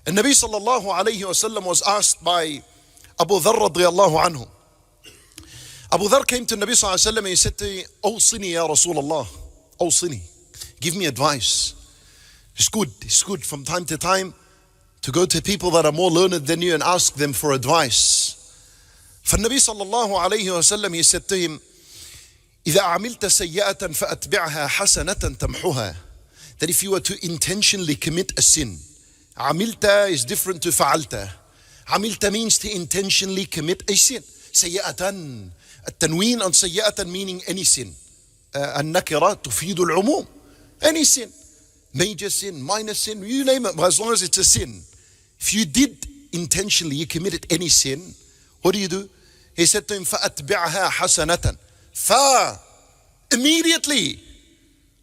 And Nabi sallallahu alayhi wasallam was asked by Abu Dharr radiyallahu anhu. Abu Dharr came to Nabi sallallahu alayhi wasallam and he said to him, Awsini ya Rasulullah, Awsini, give me advice. It's good from time to time to go to people that are more learned than you and ask them for advice. For Nabi sallallahu alayhi wasallam, he said to him, إذا عملت سيئة فأتبعها حسنة تمحها. That if you were to intentionally commit a sin, عملت is different to فعلت. عملت means to intentionally commit a sin. سيئة, التنوين on سيئة meaning any sin. النكرة تفيد العموم. Any sin. Major sin, minor sin, you name it, but as long as it's a sin. If you did intentionally, you committed any sin, what do? He said to him, فَأَتْبِعْهَا حَسَنَةً. Immediately,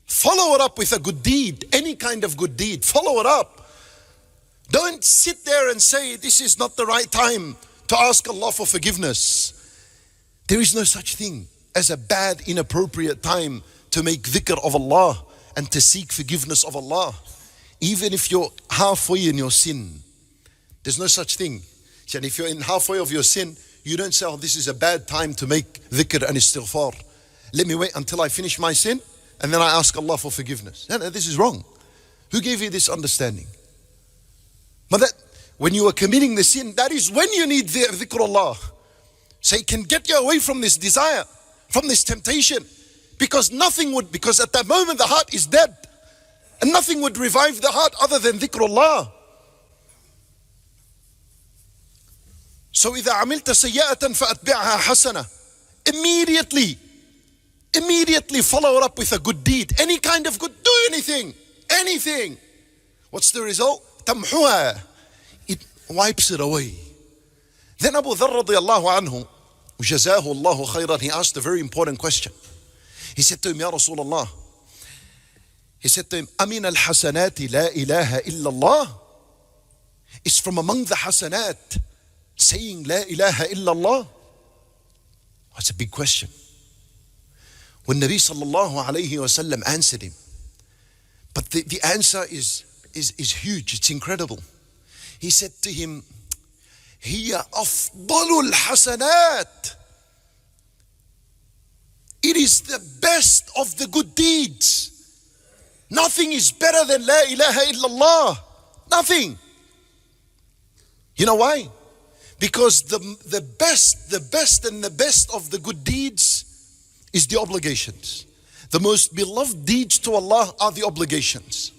follow it up with a good deed, any kind of good deed, follow it up. Don't sit there and say, this is not the right time to ask Allah for forgiveness. There is no such thing as a bad, inappropriate time to make dhikr of Allah and to seek forgiveness of Allah. Even if you're halfway in your sin, there's no such thing. And if you're in halfway of your sin, you don't say, oh, this is a bad time to make dhikr and istighfar. Let me wait until I finish my sin and then I ask Allah for forgiveness. No, this is wrong. Who gave you this understanding? But that when you are committing the sin, that is when you need dhikrullah. So it can get you away from this desire, from this temptation. Because at that moment the heart is dead. And nothing would revive the heart other than dhikrullah. So إذا عملت سيئة فأتبعها حسنة. Immediately follow it up with a good deed. Any kind of good, do anything. What's the result? تمحوها. It wipes it away. Then Abu Dharr radiyallahu anhu, جزاه الله خيرا, he asked a very important question. He said to him, Ya Rasulullah, he said to him, أَمِنَ الْحَسَنَاتِ لَا إِلَهَ إِلَّا اللَّهِ. It's from among the hasanat, saying La ilaha illallah. That's a big question. When Nabi sallallahu alayhi wasallam answered him, but the answer is huge, it's incredible. He said to him, هي أفضل الحسنات. It is the best of the good deeds. Nothing is better than La ilaha illallah. Nothing. You know why? Because the best of the good deeds is the obligations. The most beloved deeds to Allah are the obligations.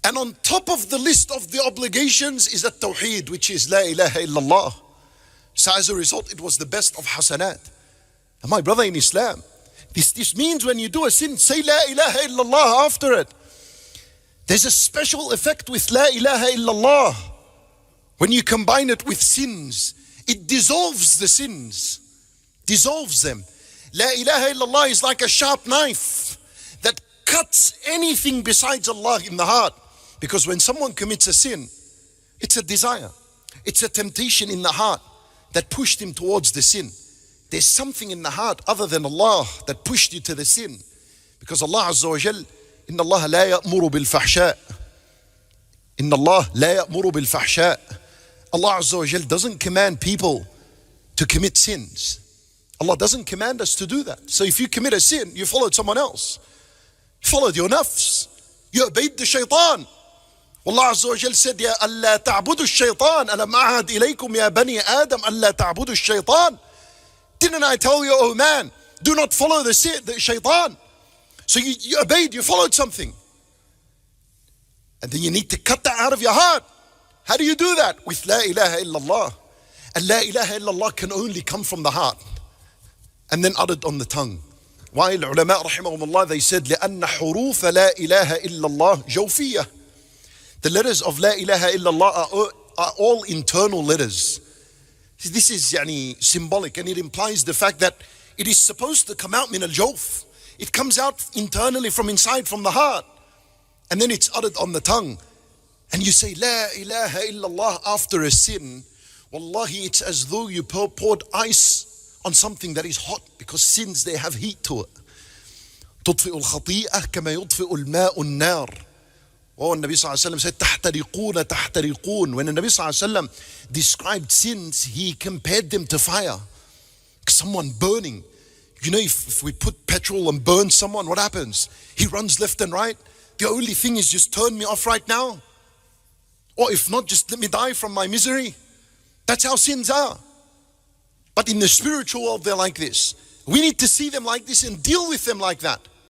And on top of the list of the obligations is the Tawheed, which is La ilaha illallah. So as a result, it was the best of hasanat. And my brother in Islam, this means when you do a sin, say La ilaha illallah after it. There's a special effect with La ilaha illallah. When you combine it with sins, it dissolves the sins, dissolves them. La ilaha illallah is like a sharp knife that cuts anything besides Allah in the heart. Because when someone commits a sin, it's a desire, it's a temptation in the heart that pushed him towards the sin. There's something in the heart other than Allah that pushed you to the sin. Because Allah Azza wa Jal, Inna Allah la ya'muru bil fahsha. Inna Allah la ya'muru bil fahsha. Allah Azza wa Jal doesn't command people to commit sins. Allah doesn't command us to do that. So if you commit a sin, you followed someone else. You followed your nafs. You obeyed the shaitan. Allah Azza wa Jal said, Ya alla ta'budu shaitan. Alam a'ad ilaykum ya bani Adam. Alla ta'budu shaitan. Didn't I tell you, oh man, do not follow the shaitan. So you obeyed, you followed something. And then you need to cut that out of your heart. How do you do that? With La ilaha illallah. And La ilaha illallah can only come from the heart and then uttered on the tongue. Why? Ulama rahimahumullah, they said, لأن حروف لا إله إلا الله جوفية. The letters of La ilaha illallah are all internal letters. This is symbolic, and it implies the fact that it is supposed to come out min al-jawf. It comes out internally from inside, from the heart. And then it's uttered on the tongue. And you say, La ilaha illallah after a sin. Wallahi, it's as though you poured ice on something that is hot, because sins, they have heat to it. تطفئ الخطيئة كما يطفئ الماء النار. Oh, Nabi Sallallahu Alaihi Wasallam said, تَحْتَرِقُونَ تَحْتَرِقُونَ. When the Nabi Sallallahu Alaihi Wasallam described sins, he compared them to fire. Someone burning. You know, if we put petrol and burn someone, what happens? He runs left and right. The only thing is just turn me off right now. Or if not, just let me die from my misery. That's how sins are. But in the spiritual world, they're like this. We need to see them like this and deal with them like that.